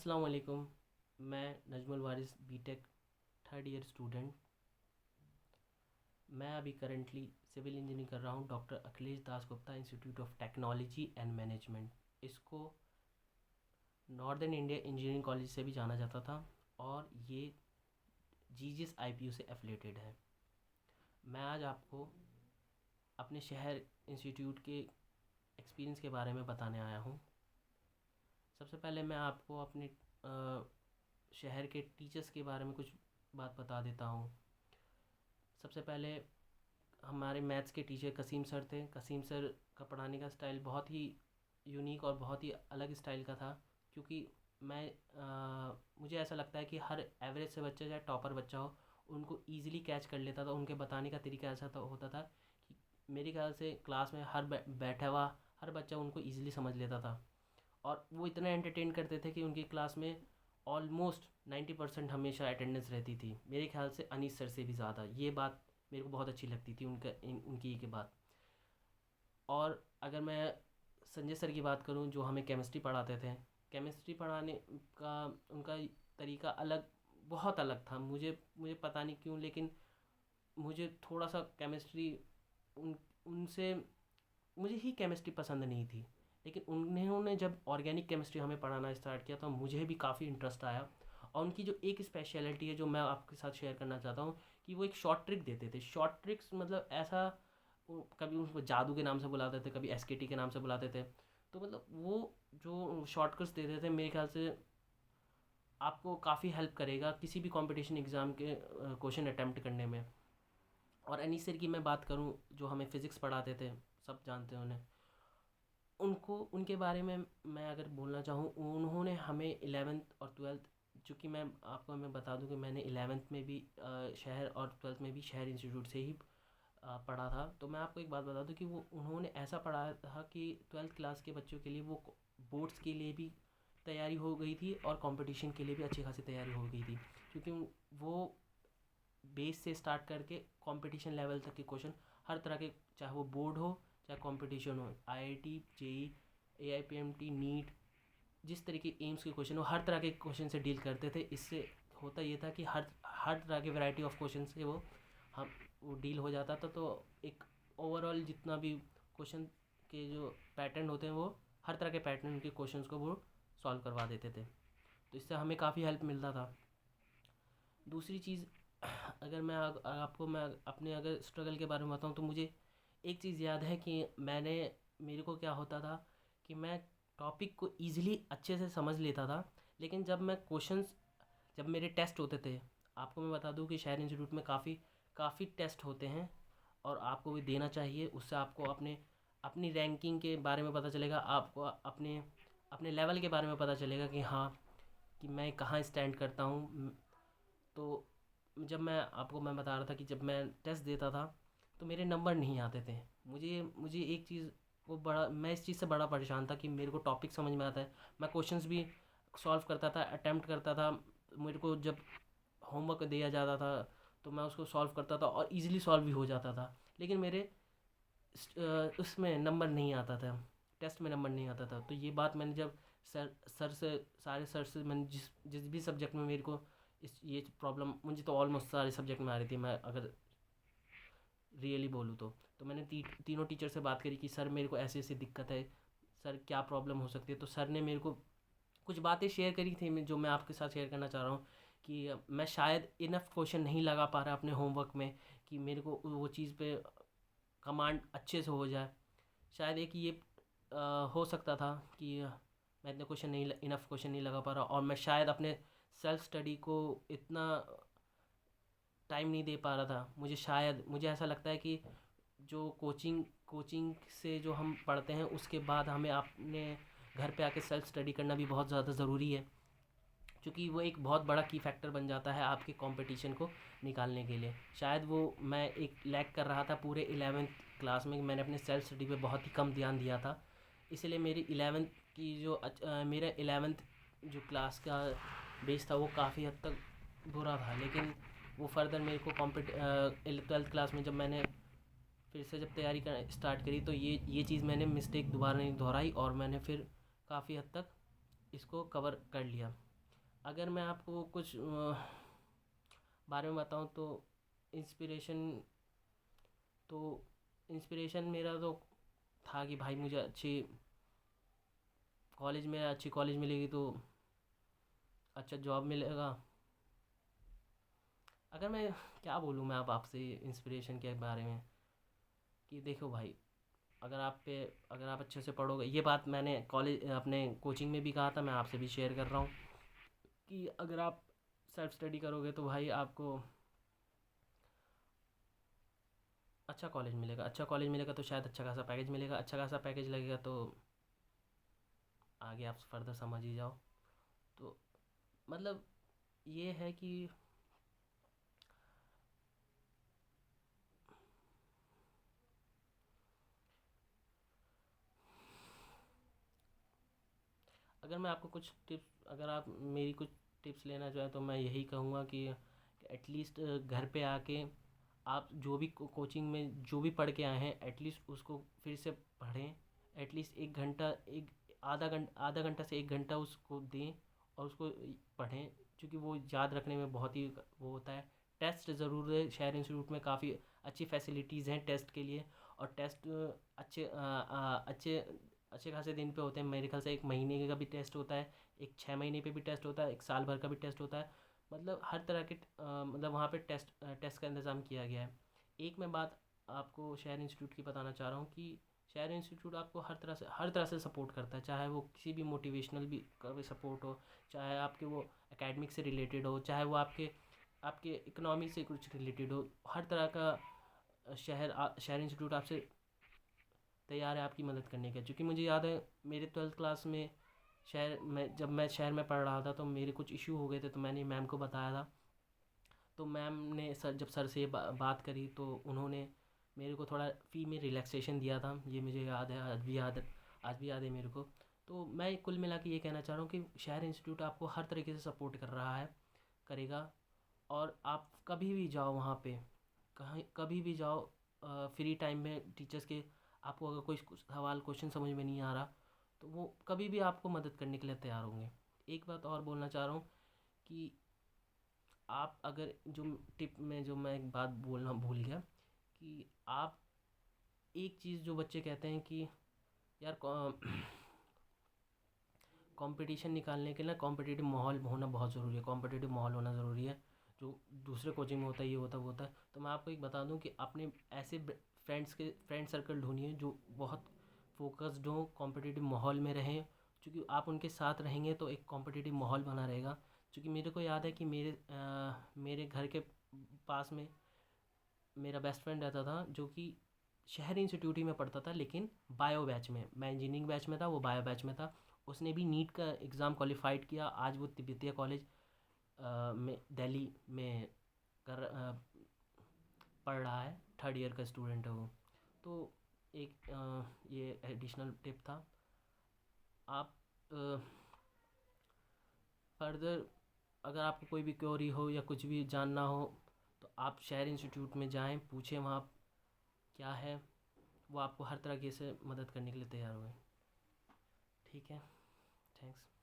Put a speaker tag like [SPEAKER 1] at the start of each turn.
[SPEAKER 1] अस्सलाम वालेकुम। मैं नजमुल वारिस बीटेक थर्ड ईयर स्टूडेंट। मैं अभी करंटली सिविल इंजीनियरिंग कर रहा हूँ doctor Akhilesh Das Gupta institute of technology and management. इसको नॉर्दर्न इंडिया इंजीनियरिंग कॉलेज से भी जाना जाता था और ये जीजीएस आईपीयू से एफिलेटेड है। मैं आज आपको अपने शहर इंस्टीट्यूट के एक्सपीरियंस के बारे में बताने आया हूँ। सबसे पहले मैं आपको अपने शहर के टीचर्स के बारे में कुछ बात बता देता हूँ। सबसे पहले हमारे मैथ्स के टीचर कसीम सर थे। कसीम सर का पढ़ाने का स्टाइल बहुत ही यूनिक और बहुत ही अलग स्टाइल का था, क्योंकि मुझे ऐसा लगता है कि हर एवरेज से बच्चा चाहे टॉपर बच्चा हो उनको ईज़िली कैच कर लेता था। उनके बताने का तरीका ऐसा होता था कि मेरे ख्याल से क्लास में हर बैठा हुआ हर बच्चा उनको ईज़िली समझ लेता था। और वो इतना एंटरटेन करते थे कि उनकी क्लास में ऑलमोस्ट 90% हमेशा अटेंडेंस रहती थी। मेरे ख्याल से अनीस सर से भी ज़्यादा। ये बात मेरे को बहुत अच्छी लगती थी उनकी के बात। और अगर मैं संजय सर की बात करूं जो हमें केमिस्ट्री पढ़ाते थे, केमिस्ट्री पढ़ाने का उनका तरीका बहुत अलग था। मुझे मुझे पता नहीं क्यों, लेकिन मुझे थोड़ा सा केमिस्ट्री उन उनसे मुझे ही केमिस्ट्री पसंद नहीं थी। लेकिन उन्होंने जब ऑर्गेनिक केमिस्ट्री हमें पढ़ाना स्टार्ट किया तो मुझे भी काफ़ी इंटरेस्ट आया। और उनकी जो एक स्पेशलिटी है जो मैं आपके साथ शेयर करना चाहता हूँ कि वो एक शॉर्ट ट्रिक देते थे। शॉर्ट ट्रिक्स मतलब ऐसा, कभी उसको जादू के नाम से बुलाते थे, कभी एसकेटी के नाम से बुलाते थे। तो मतलब वो जो शॉर्टकट्स देते थे मेरे ख्याल से आपको काफ़ी हेल्प करेगा किसी भी कंपटीशन एग्ज़ाम के क्वेश्चन अटैम्प्ट करने में। और अनीस सर की मैं बात करूं जो हमें फ़िज़िक्स पढ़ाते थे, सब जानते हैं उन्हें। उनको उनके बारे में मैं अगर बोलना चाहूँ, उन्होंने हमें 11th और 12th, चूँकि मैं बता दूं कि मैंने 11th में भी शहर और 12th में भी शहर इंस्टीट्यूट से ही पढ़ा था। तो मैं आपको एक बात बता दूं कि वो उन्होंने ऐसा पढ़ाया था कि 12th क्लास के बच्चों के लिए वो बोर्ड्स के लिए भी तैयारी हो गई थी और कंपटीशन के लिए भी अच्छी खासी तैयारी हो गई थी, क्योंकि वो बेस से स्टार्ट करके कंपटीशन लेवल तक के क्वेश्चन हर तरह के, चाहे वो बोर्ड हो चाहे कंपटीशन हो, आईआईटी, जेई, एआईपीएमटी, नीट, जिस तरह के एम्स के क्वेश्चन हो हर तरह के क्वेश्चन से डील करते थे। इससे होता ये था कि हर हर तरह के वैरायटी ऑफ क्वेश्चन से वो डील हो जाता था। तो एक ओवरऑल जितना भी क्वेश्चन के जो पैटर्न होते हैं वो हर तरह के पैटर्न के क्वेश्चंस को वो सॉल्व करवा देते थे। तो इससे हमें काफ़ी हेल्प मिलता था। दूसरी चीज़, अगर आपको मैं अपने अगर स्ट्रगल के बारे में बताऊँ तो मुझे एक चीज़ याद है कि मेरे को क्या होता था कि मैं टॉपिक को ईज़िली अच्छे से समझ लेता था, लेकिन जब मेरे टेस्ट होते थे, आपको मैं बता दूं कि शहर इंस्टीट्यूट में काफ़ी काफ़ी टेस्ट होते हैं और आपको भी देना चाहिए। उससे आपको अपनी रैंकिंग के बारे में पता चलेगा, आपको अपने अपने लेवल के बारे में पता चलेगा कि हाँ, कि मैं कहाँ स्टैंड करता हूँ। तो मैं बता रहा था कि जब मैं टेस्ट देता था तो मेरे नंबर नहीं आते थे। मुझे मुझे एक चीज़ को बड़ा मैं इस चीज़ से बड़ा परेशान था कि मेरे को टॉपिक समझ में आता है, मैं क्वेश्चंस भी सॉल्व करता था, अटेम्प्ट करता था। मेरे को जब होमवर्क दिया जाता था तो मैं उसको सॉल्व करता था और इजीली सॉल्व भी हो जाता था, लेकिन मेरे उसमें नंबर नहीं आता था, टेस्ट में नंबर नहीं आता था। तो ये बात मैंने जब सारे सर से मैंने जिस जिस भी सब्जेक्ट में मेरे को ये प्रॉब्लम, मुझे तो ऑलमोस्ट सारे सब्जेक्ट में आ रही थी, मैं अगर रियली बोलूँ तो मैंने तीनों टीचर से बात करी कि सर मेरे को ऐसी ऐसी दिक्कत है, सर क्या प्रॉब्लम हो सकती है। तो सर ने मेरे को कुछ बातें शेयर करी थी जो मैं आपके साथ शेयर करना चाह रहा हूँ कि मैं शायद इनफ क्वेश्चन नहीं लगा पा रहा अपने होमवर्क में कि मेरे को वो चीज़ पे कमांड अच्छे से हो जाए। शायद एक ये हो सकता था कि मैं इतने क्वेश्चन नहीं इनफ क्वेश्चन नहीं लगा पा रहा और मैं शायद अपने सेल्फ स्टडी को इतना टाइम नहीं दे पा रहा था। मुझे ऐसा लगता है कि जो कोचिंग से जो हम पढ़ते हैं उसके बाद हमें अपने घर पे आके सेल्फ स्टडी करना भी बहुत ज़्यादा ज़रूरी है, क्योंकि वो एक बहुत बड़ा की फैक्टर बन जाता है आपके कंपटीशन को निकालने के लिए। शायद वो मैं एक लैग कर रहा था पूरे 11th क्लास में, मैंने अपने सेल्फ स्टडी पे बहुत ही कम ध्यान दिया था। इसलिए मेरी 11th की मेरा 11th जो क्लास का बेस था वो काफ़ी हद तक बुरा था। लेकिन वो फर्दर मेरे को 12th क्लास में जब मैंने फिर से जब तैयारी कर स्टार्ट करी तो ये चीज़ मैंने मिस्टेक दोबारा नहीं दोहराई और मैंने फिर काफ़ी हद तक इसको कवर कर लिया। अगर मैं आपको कुछ बारे में बताऊँ तो इंस्पिरेशन तो इंस्पिरेशन मेरा तो था कि भाई मुझे अच्छी कॉलेज मिलेगी तो अच्छा जॉब मिलेगा। अगर मैं क्या बोलूँ मैं अब आपसे इंस्पिरेशन के बारे में, कि देखो भाई, अगर आप अच्छे से पढ़ोगे, ये बात मैंने कॉलेज अपने कोचिंग में भी कहा था, मैं आपसे भी शेयर कर रहा हूँ कि अगर आप सेल्फ स्टडी करोगे तो भाई आपको अच्छा कॉलेज मिलेगा तो शायद अच्छा खासा पैकेज मिलेगा, अच्छा खासा पैकेज लगेगा तो आगे आप फर्दर समझ ही जाओ। तो मतलब ये है कि अगर मैं आपको कुछ टिप्स अगर आप मेरी कुछ टिप्स लेना चाहें तो मैं यही कहूँगा कि एटलीस्ट घर पे आके आप जो भी कोचिंग में जो भी पढ़ के आए हैं एटलीस्ट उसको फिर से पढ़ें। एटलीस्ट आधा घंटा से 1 घंटा उसको दें और उसको पढ़ें, क्योंकि वो याद रखने में बहुत ही वो होता है। टेस्ट ज़रूर है, शहर इंस्टीट्यूट में काफ़ी अच्छी फैसिलिटीज़ हैं टेस्ट के लिए, और टेस्ट अच्छे अच्छे खासे दिन पे होते हैं। मेरे ख्याल से 1 महीने का भी टेस्ट होता है, एक 6 महीने पे भी टेस्ट होता है, एक साल भर का भी टेस्ट होता है। मतलब हर तरह के मतलब वहाँ पे टेस्ट का इंतज़ाम किया गया है। एक मैं बात आपको शहर इंस्टीट्यूट की बताना चाह रहा हूँ कि शहर इंस्टीट्यूट आपको हर तरह से सपोर्ट करता है, चाहे वो किसी भी मोटिवेशनल भी का भी सपोर्ट हो, चाहे आपके वो एकेडमिक से रिलेटेड हो, चाहे वो आपके आपके इकोनॉमी से कुछ रिलेटेड हो। हर तरह का शहर इंस्टीट्यूट आपसे तैयार है आपकी मदद करने के। क्योंकि मुझे याद है मेरे 12th क्लास में जब मैं शहर में पढ़ रहा था तो मेरे कुछ इशू हो गए थे, तो मैंने मैम को बताया था। तो मैम ने जब सर से बात करी तो उन्होंने मेरे को थोड़ा फ़ी में रिलैक्सेशन दिया था। ये मुझे याद है, आज भी याद है मेरे को। तो मैं कुल मिला के ये कहना चाह रहा हूँ कि शहर इंस्टीट्यूट आपको हर तरीके से सपोर्ट कर रहा है, करेगा। और आप कभी भी जाओ वहाँ पे, कहीं कभी भी जाओ, फ्री टाइम में टीचर्स के आपको अगर कोई सवाल क्वेश्चन समझ में नहीं आ रहा तो वो कभी भी आपको मदद करने के लिए तैयार होंगे। एक बात और बोलना चाह रहा हूँ कि आप अगर जो टिप में जो मैं एक बात बोलना भूल गया, कि आप एक चीज़ जो बच्चे कहते हैं कि यार कंपटीशन निकालने के लिए कॉम्पिटिटिव माहौल होना बहुत ज़रूरी है, कॉम्पिटिटिव माहौल होना ज़रूरी है। जो दूसरे कोचिंग में होता है ये होता है वो होता है। तो मैं आपको एक बता दूं कि अपने ऐसे फ्रेंड सर्कल ढूंढिए जो बहुत फोकस्ड हो, कॉम्पिटिटिव माहौल में रहें। क्योंकि आप उनके साथ रहेंगे तो एक कॉम्पिटिटिव माहौल बना रहेगा। क्योंकि मेरे को याद है कि मेरे घर के पास में मेरा बेस्ट फ्रेंड रहता था, जो कि शहर इंस्टीट्यूट ही में पढ़ता था, लेकिन बायो बैच में, मैं इंजीनियरिंग बैच में था, वो बायो बैच में था। उसने भी नीट का एग्ज़ाम क्वालिफाइड किया। आज वो तिब्बतिया कॉलेज में दिल्ली में पढ़ रहा है, 3rd ईयर का स्टूडेंट है वो। तो एक ये एडिशनल टिप था। आप फर्दर अगर आपको कोई भी क्वेरी हो या कुछ भी जानना हो तो आप शहर इंस्टीट्यूट में जाएं, पूछें वहाँ क्या है, वो आपको हर तरह के से मदद करने के लिए तैयार हुए। ठीक है, थैंक्स।